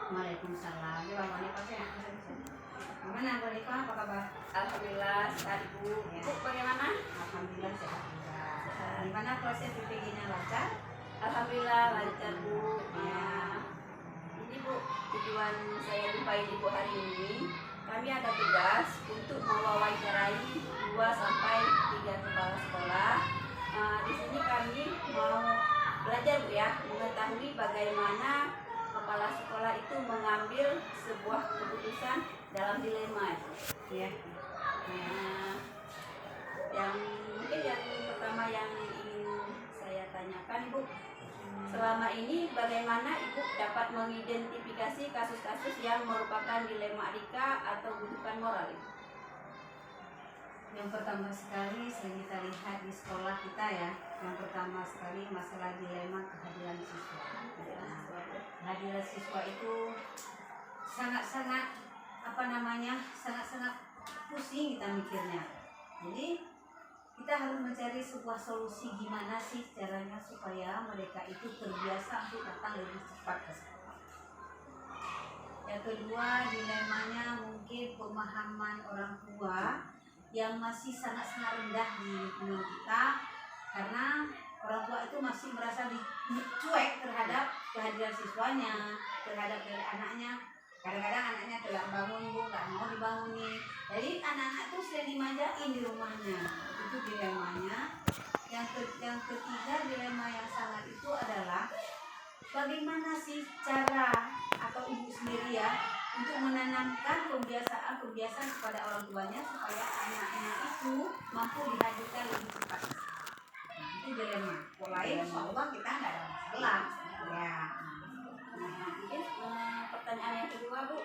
Waalaikumsalam. Coba Boneka sehat. Gimana Boneka, apa kabar? Alhamdulillah sehat Ibu. Ya. Ibu bagaimana? Alhamdulillah sehat juga. Gimana proses PPG-nya lancar? Alhamdulillah lancar Bu. Ya. Ini Bu, tujuan saya jumpai Ibu hari ini, kami ada tugas untuk mewawancarai 2 sampai 3 kepala sekolah. Di sini kami mau belajar Bu ya, mengetahui bagaimana kepala sekolah itu mengambil sebuah keputusan dalam dilema. Ya. Yang mungkin yang pertama yang ingin saya tanyakan Ibu, selama ini bagaimana Ibu dapat mengidentifikasi kasus-kasus yang merupakan dilema etika atau gundukan moral Ibu? Yang pertama sekali sering kita lihat di sekolah kita ya, yang pertama sekali masalah dilema kehadiran siswa. Kehadiran siswa itu sangat-sangat sangat-sangat pusing kita mikirnya. Jadi kita harus mencari sebuah solusi gimana sih caranya supaya mereka itu terbiasa untuk datang lebih cepat ke sekolah. Yang kedua, dilemanya mungkin pemahaman orang tua yang masih sangat-sangat rendah di lingkungan kita, karena orang tua itu masih merasa cuek terhadap kehadiran siswanya, terhadap anaknya. Kadang-kadang anaknya telah bangun Bu, nggak mau dibangunin. Jadi anak-anak itu sering dimanjain di rumahnya. Itu dilemanya. Yang ketiga dilema yang sangat itu adalah bagaimana sih cara atau ibu sendiri ya untuk menanamkan kebiasaan kepada orang tuanya supaya anaknya itu mampu dihadirkan lebih cepat. Nah, itu dilema. Lain insya Allah kita nggak ada masalah. Ya. Mungkin pertanyaan yang kedua Bu,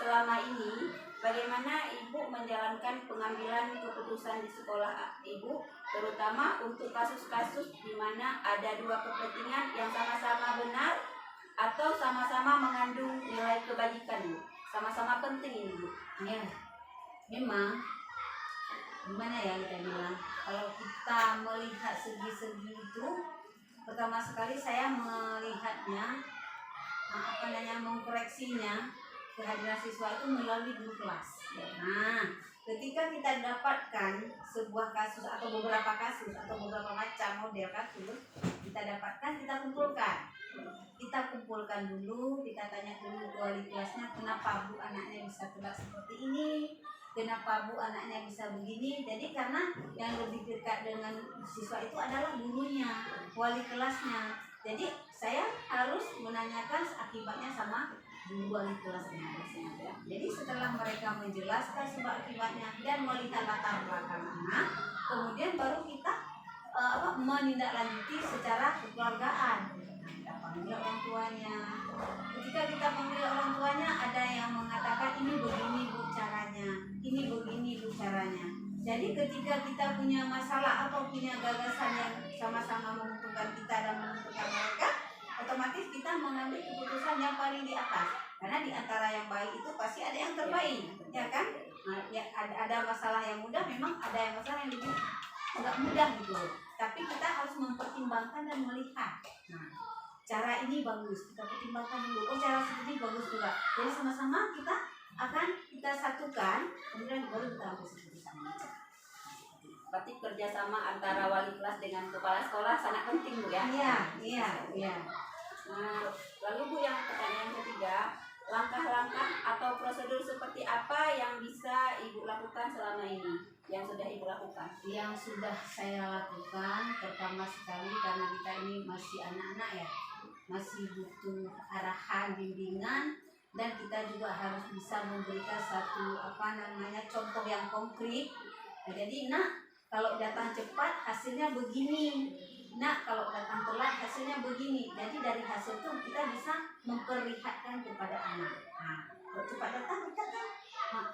selama ini bagaimana Ibu menjalankan pengambilan keputusan di sekolah Ibu, terutama untuk kasus-kasus di mana ada 2 kepentingan yang sama-sama benar atau sama-sama mengandung nilai kebajikan Bu, sama-sama penting ini Bu? Ya, memang gimana ya kita bilang, kalau kita melihat segi-segi itu, pertama sekali saya melihatnya mengkoreksinya kehadiran siswa itu melalui guru kelas. Nah, ketika kita dapatkan sebuah kasus atau beberapa kasus atau beberapa macam model kasus, kita dapatkan, kita kumpulkan dulu, kita tanya dulu ke wali kelasnya, kenapa Bu anaknya bisa telat seperti ini, kenapa Bu anaknya bisa begini. Jadi karena yang lebih dekat dengan siswa itu adalah gurunya, wali kelasnya. Jadi saya harus menanyakan akibatnya sama guru wali kelasnya. Jadi setelah mereka menjelaskan sebab akibatnya dan melihat latar belakang anak, kemudian baru kita menindaklanjuti secara kekeluargaan. Kita panggil orang tuanya. Ketika kita panggil orang tuanya, ada yang mengatakan ini begini Bu caranya, ini begini Bu caranya. Jadi ketika kita punya masalah atau punya gagasan yang sama-sama menguntungkan kita dan menguntungkan mereka, otomatis kita mengambil keputusan yang paling di atas. Karena di antara yang baik itu pasti ada yang terbaik, ya kan? Nah, ya, ada masalah yang mudah, memang ada yang masalah yang lebih agak mudah gitu. Tapi kita harus mempertimbangkan dan melihat. Nah, cara ini bagus, kita pertimbangkan dulu. Oh, cara seperti bagus juga. Jadi sama-sama kita satukan, kemudian baru kita ambil keputusan. Berarti kerjasama antara wali kelas dengan kepala sekolah sangat penting Bu ya? Iya. Nah, lalu Bu, yang pertanyaan ketiga, langkah-langkah atau prosedur seperti apa yang bisa Ibu lakukan selama ini, yang sudah Ibu lakukan? Yang sudah saya lakukan, pertama sekali karena kita ini masih anak-anak ya, masih butuh arahan, bimbingan, dan kita juga harus bisa memberikan satu contoh yang konkret. Nah, jadi kalau datang cepat hasilnya begini, kalau datang telat hasilnya begini. Jadi dari hasil itu kita bisa memperlihatkan kepada anak. Nah, kalau cepat datang kita kan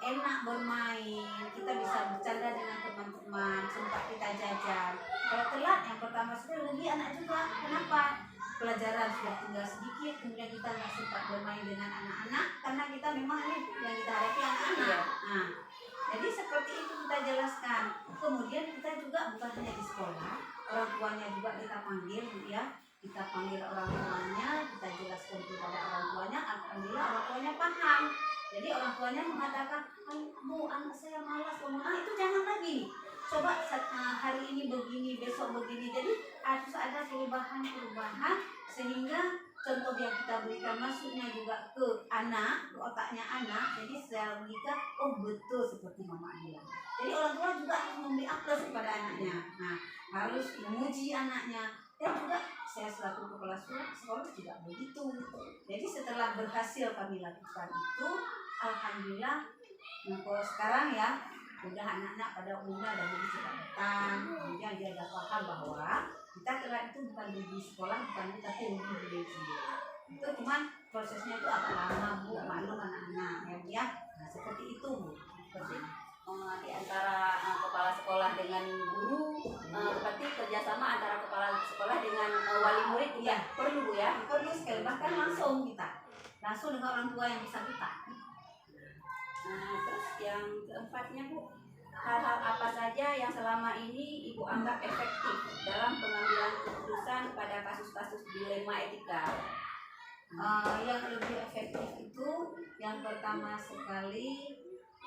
enak bermain, kita bisa bercanda dengan teman-teman, sempat kita jajan. Kalau telat, yang pertama sekali rugi anak juga. Kenapa? Pelajaran sudah tinggal sedikit, kemudian kita nggak sempat bermain dengan anak-anak karena kita memang ini yang kita hadapi anak-anak. Nah, jadi seperti itu kita jelaskan. Kemudian kita juga bukan hanya di sekolah, orang tuanya juga kita panggil ya. Kita panggil orang tuanya, kita jelaskan kepada orang tuanya. Alhamdulillah orang Jadi orang tuanya mengatakan, Bu, anak saya malas ngomong, itu jangan lagi. Coba hari ini begini, besok begini. Jadi harus ada perubahan sehingga contoh yang kita berikan masuknya juga ke anak, ke otaknya anak. Jadi secara logika, oh betul seperti mama bilang. Jadi orang tua juga harus memberi aplaus kepada anaknya. Nah, harus memuji anaknya. Dan juga saya selaku kepala sekolah juga begitu. Jadi setelah berhasil kami lakukan itu, alhamdulillah, kalau sekarang ya udah anak-anak pada umumnya ada lebih cepat datang, kemudian dia ada paham bahwa kita kelak itu bukan di sekolah, bukan kita tapi di diri. Itu cuman prosesnya itu agak lama, Bu, maklum anak-anak ya. Nah, seperti itu, Bu. Seperti di antara kepala sekolah dengan guru, berarti kerjasama antara kepala sekolah dengan wali murid juga perlu, Bu, ya? perlu sekali, bahkan langsung dengan orang tua yang bisa kita. Terus yang keempatnya, Bu, hal-hal apa saja yang selama ini Ibu anggap efektif dalam pengambilan keputusan pada kasus-kasus dilema etika? Yang lebih efektif itu yang pertama sekali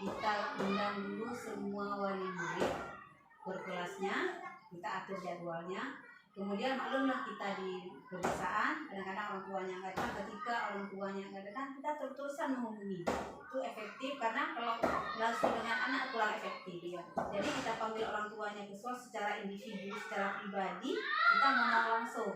kita undang dulu semua wali murid berkelasnya, kita atur jadwalnya. Kemudian maklumlah kita di pedesaan, kadang-kadang orang tuanya nggak datang. Ketika orang tuanya nggak datang, kita terus-terusan menghubungi. Itu efektif karena kalau langsung dengan anak kurang efektif ya. Jadi kita panggil orang tuanya ke secara individu, secara pribadi, kita ngomong langsung.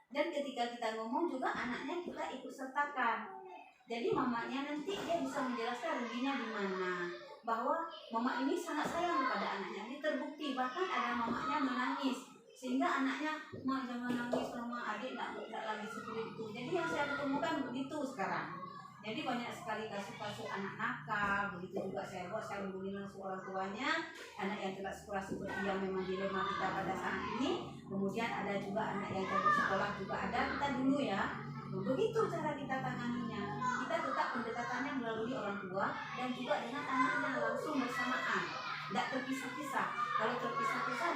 Dan ketika kita ngomong juga anaknya kita ikut sertakan. Jadi mamanya nanti dia bisa menjelaskan ruginya di mana, bahwa mama ini sangat sayang kepada anaknya. Ini terbukti, bahkan ada mamanya menangis sehingga anaknya, "Ma, jangan nangis, mama, adik tidak lagi seperti itu." Jadi yang saya ketemukan begitu sekarang. Jadi banyak sekali kasus-kasus anak nakal, begitu juga saya hubungi langsung orang tuanya, anak yang tidak sekolah seperti yang memang dilema kita pada saat ini. Kemudian ada juga anak yang tidak sekolah juga ada, kita dulu ya. Begitu cara kita tanganinya. Kita tetap pendekatannya melalui orang tua dan juga dengan anaknya langsung bersamaan, tidak terpisah-pisah. Kalau terpisah-pisah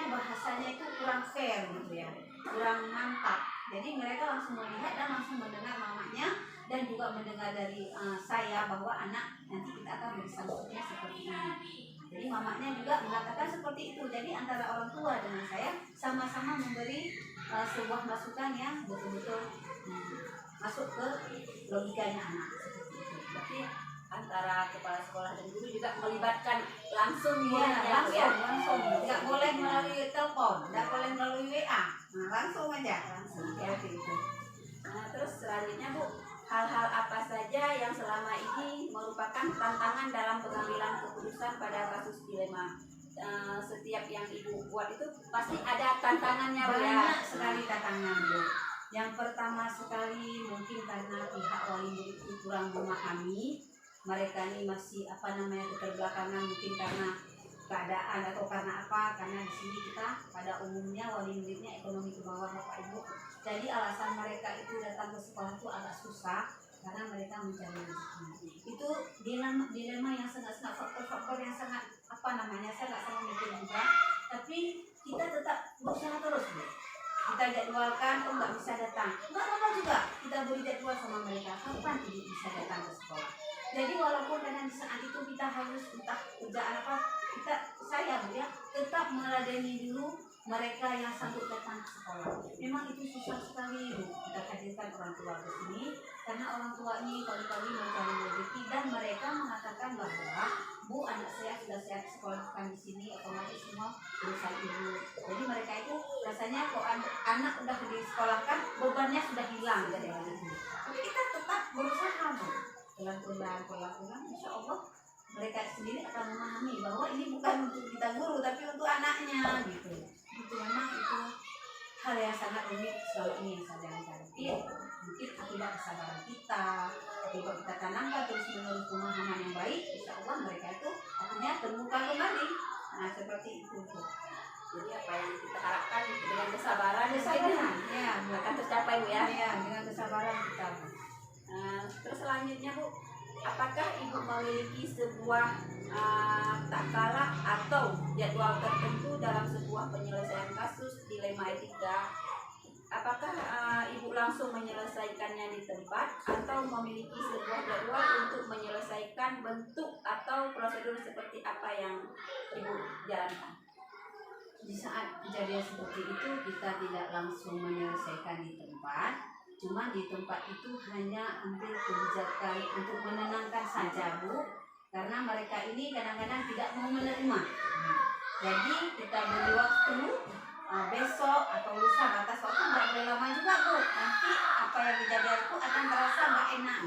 bahasanya itu kurang fair gitu ya, kurang mantap. Jadi mereka langsung melihat dan langsung mendengar mamanya dan juga mendengar dari saya bahwa anak nanti kita akan bersangkutnya seperti ini. Jadi mamanya juga mengatakan seperti itu. Jadi antara orang tua dengan saya sama-sama memberi sebuah masukan yang betul-betul masuk ke logikanya anak seperti itu. Berarti antara kepala sekolah dan guru juga melibatkan langsung ya, ya. Langsung. Nggak boleh melalui telepon, nggak boleh melalui WA. Nah, langsung aja, langsung ya gitu. Nah, terus selanjutnya Bu, hal-hal apa saja yang selama ini merupakan tantangan dalam pengambilan keputusan pada kasus dilema? Setiap yang Ibu buat itu pasti ada tantangannya, Bu, ya? Banyak sekali tantangan, Bu. Yang pertama sekali mungkin karena pihak wali murid itu kurang memahami, mereka ini masih keterbelakangan, mungkin karena keadaan atau karena apa, karena di sini kita pada umumnya wali muridnya ekonomi ke bawah Bapak Ibu. Jadi alasan mereka itu datang ke sekolah itu agak susah karena mereka mencari rezeki. Itu dilema yang sangat faktor-faktor yang sangat saya nggak sama mikir juga, tapi kita tetap berusaha terus, Bu. Kita jadwalkan, nggak bisa datang, nggak apa-apa juga, kita beri jadwal sama mereka kapan ibu bisa datang ke sekolah. Jadi walaupun kadang di saat itu kita harus entah kerjaan apa, saya Bu ya tetap meladeni dulu mereka yang sanggup datang ke sekolah. Memang itu susah sekali, Bu, kita hadirkan orang tua ke sini karena orang tua ini kali-kali mencari rezeki dan mereka mengatakan bahwa Bu, anak saya sudah saya sekolahkan di sini, otomatis semua urusan ibu. Jadi mereka itu rasanya kok anak udah disekolahkan bebannya sudah hilang dari orang itu. Tapi kita tetap berusaha, Bu. Pelan-pelan, insya Allah mereka sendiri akan memahami bahwa ini bukan untuk kita guru tapi untuk anaknya gitu. Itu memang itu hal yang sangat rumit selama ini yang saya jalankan. Mungkin akibat kesabaran kita, akibat kita tanamkan terus menerus pemahaman yang baik, insya Allah mereka itu akhirnya terbuka kembali. Nah seperti itu tuh. Jadi apa yang kita harapkan dengan kesabaran ya akan tercapai, Bu, ya. Iya, dengan kesabaran kita. Terus selanjutnya, Bu, apakah Ibu memiliki sebuah takalah atau jadwal tertentu dalam sebuah penyelesaian kasus dilema etika? apakah Ibu langsung menyelesaikannya di tempat atau memiliki sebuah jadwal untuk menyelesaikan bentuk atau prosedur seperti apa yang Ibu jalankan? Di saat kejadian seperti itu kita tidak langsung menyelesaikan di tempat, cuma di tempat itu hanya ambil kebijakan untuk menenangkan saja, Bu, karena mereka ini kadang-kadang tidak mau menerima. Jadi kita beri waktu besok atau lusa, batas waktu nggak boleh lama juga, Bu, nanti apa yang kejadian itu akan terasa nggak enak.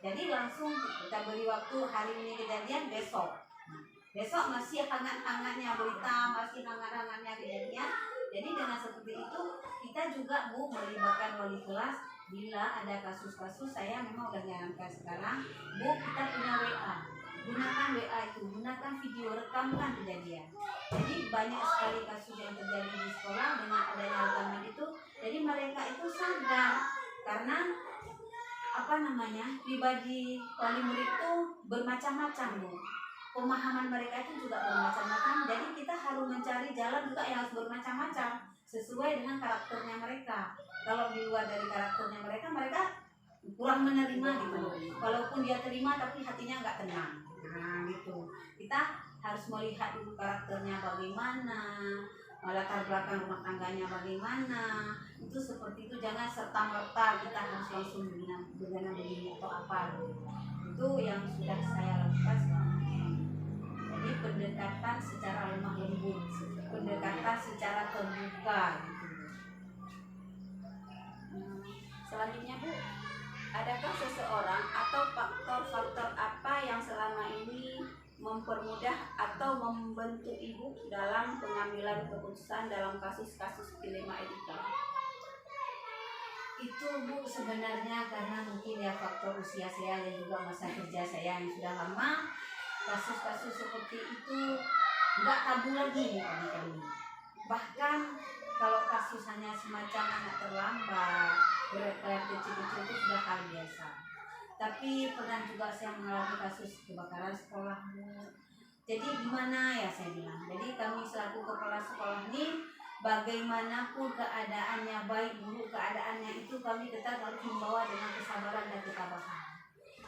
Jadi langsung kita beri waktu, hari ini kejadian, besok masih hangat-hangatnya berita, masih hangat-hangatnya kejadian. Jadi dengan seperti itu kita juga, Bu, melibatkan wali kelas. Bila ada kasus-kasus, saya memang udah nyarankan sekarang, Bu, kita punya WA, gunakan WA itu, gunakan video, rekamkan kejadian. Jadi banyak sekali kasus yang terjadi di sekolah dengan adanya rekaman itu. Jadi mereka itu sadar, karena pribadi wali murid itu bermacam-macam, Bu. Pemahaman mereka itu juga bermacam-macam. Jadi kita harus mencari jalan juga yang harus bermacam-macam sesuai dengan karakternya mereka. Kalau di luar dari karakternya mereka, mereka kurang menerima gitu. Walaupun dia terima tapi hatinya nggak tenang. Nah gitu. Kita harus melihat dulu karakternya bagaimana, latar belakang rumah tangganya bagaimana. Itu seperti itu, jangan serta-merta kita harus langsung begini atau apa. Itu yang sudah saya lakukan selama ini. Jadi pendekatan secara lemah lembut, pendekatan secara terbuka gitu. Selanjutnya, Bu, adakah seseorang atau faktor-faktor apa yang selama ini mempermudah atau membantu Ibu dalam pengambilan keputusan dalam kasus-kasus dilema etika? Itu, Bu, sebenarnya karena mungkin ya faktor usia saya dan juga masa kerja saya yang sudah lama, kasus-kasus seperti itu nggak tabu lagi bagi kami. Bahkan kalau kasus hanya semacam anak terlambat, berat kecil-kecil itu sudah hal biasa. Tapi pernah juga saya mengalami kasus kebakaran sekolah, Bu. Jadi gimana ya saya bilang. Jadi kami selaku kepala sekolah ini, bagaimanapun keadaannya, baik buruk keadaannya itu, kami tetap harus membawa dengan kesabaran dan ketabahan,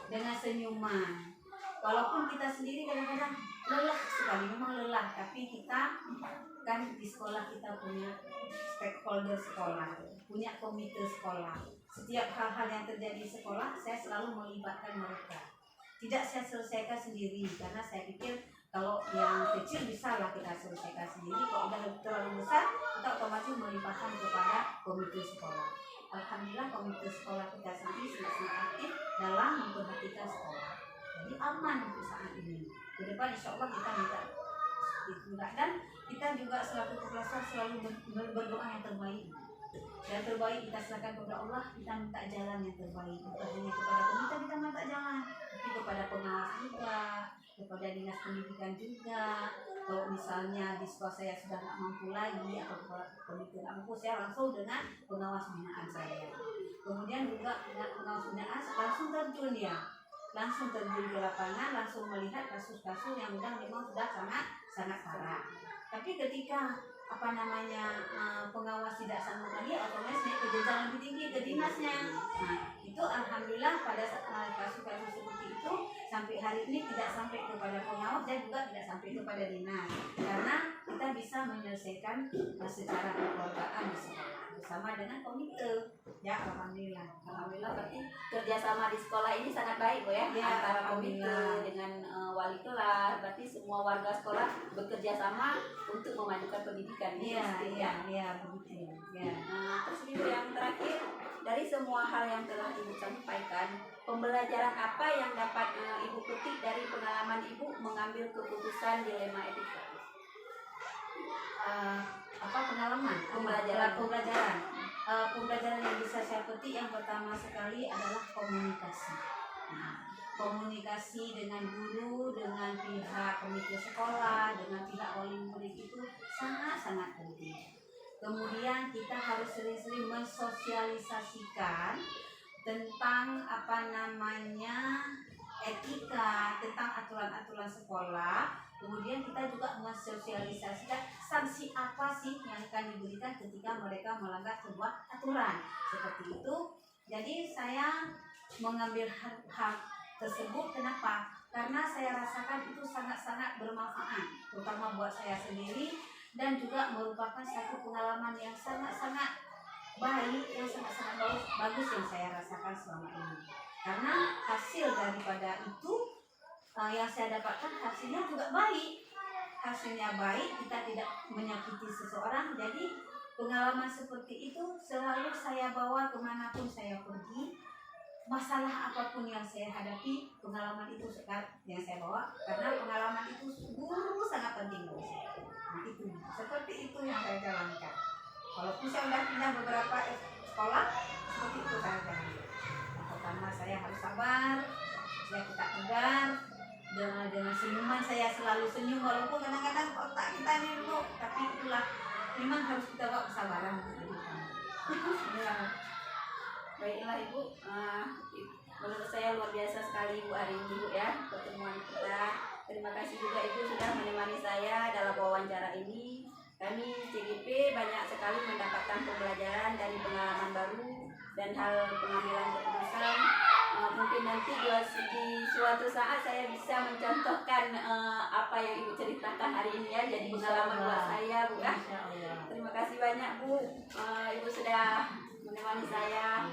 dengan senyuman. Walaupun kita sendiri kadang-kadang lelah sekali, memang lelah, tapi kita kan di sekolah kita punya stakeholder sekolah, punya komite sekolah. Setiap hal-hal yang terjadi di sekolah, saya selalu melibatkan mereka. Tidak saya selesaikan sendiri, karena saya pikir kalau yang kecil bisa lah kita selesaikan sendiri. Kalau udah terlalu besar, kita otomatis melibatkan kepada komite sekolah. Alhamdulillah komite sekolah kita sendiri sangat aktif dalam memperhatikan sekolah. Jadi aman untuk saat ini. Ke depan insya Allah kita minta itu, dan kita juga selaku kepala sekolah selalu berdoa yang terbaik. Yang terbaik kita serahkan kepada Allah, kita minta jalan yang terbaik. Bukan hanya kepada komite kita minta jalan, tapi kepada pengawas juga, kepada dinas pendidikan juga. Kalau misalnya di sekolah saya sudah tidak mampu lagi atau komite mampu, saya langsung dengan pengawas binaan saya. Kemudian juga dengan pengawas binaan langsung terjun ke lapangan, langsung melihat kasus-kasus yang memang sudah sangat parah. Tapi ketika pengawas tidak sanggup lagi, otomatis naik ke jenjang lebih tinggi, ke dinasnya. Nah itu alhamdulillah pada kasus-kasus seperti itu sampai hari ini tidak sampai kepada pengawas dan juga tidak sampai kepada dinas, karena kita bisa menyelesaikan secara kekeluargaan di sekolah bersama dengan komite. Ya alhamdulillah Berarti kerjasama di sekolah ini sangat baik, Bu, ya, antara komite dengan wali kelas. Berarti semua warga sekolah bekerja sama untuk memajukan pendidikan. Iya begitu. Ya. Terus Ibu, yang terakhir, dari semua hal yang telah Ibu sampaikan, pembelajaran apa yang dapat Ibu petik dari pengalaman Ibu mengambil keputusan dilema etika? Pembelajaran yang bisa saya petik yang pertama sekali adalah komunikasi. Komunikasi dengan guru, dengan pihak komite sekolah, dengan pihak wali murid itu sangat-sangat penting. Kemudian kita harus sering-sering mensosialisasikan tentang etika, tentang aturan-aturan sekolah Kemudian kita juga mensosialisasikan sanksi apa sih yang akan diberikan ketika mereka melanggar sebuah aturan seperti itu. Jadi saya mengambil hak tersebut, kenapa? Karena saya rasakan itu sangat-sangat bermanfaat, terutama buat saya sendiri, dan juga merupakan satu pengalaman yang sangat-sangat baik, yang sangat-sangat bagus yang saya rasakan selama ini. Karena hasil daripada itu yang saya dapatkan hasilnya juga baik. Hasilnya baik, kita tidak menyakiti seseorang. Jadi pengalaman seperti itu selalu saya bawa kemanapun saya pergi. Masalah apapun yang saya hadapi, pengalaman itu yang saya bawa, karena pengalaman itu guru sangat penting bagi saya. Nah itu seperti itu yang saya jalankan. Walaupun saya sudah pindah beberapa sekolah, seperti itu saya jalankan. Yang pertama saya harus sabar, saya tetap tegar, dengan senyuman saya selalu senyum, walaupun kadang-kadang otak kita ini dulu, tapi itulah memang harus kita bawa kesabaran untuk hidup. Baiklah Ibu, menurut saya luar biasa sekali Ibu hari ini Ibu ya, pertemuan kita. Terima kasih juga Ibu sudah menemani saya dalam wawancara ini. Kami CGP banyak sekali mendapatkan pembelajaran dari pengalaman baru dan hal pengambilan keputusan. Mungkin nanti di suatu saat saya bisa mencontohkan apa yang Ibu ceritakan hari ini ya, jadi pengalaman buat saya Bu ya. Terima kasih banyak Bu, Ibu sudah menemani saya.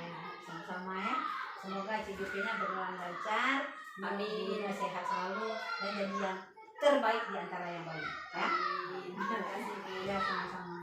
Sama-sama ya. Semoga CGP-nya berjalan lancar, Amin. Sehat selalu dan jadi yang terbaik di antara yang baik ya. Terima kasih Bu. Ya, sama-sama.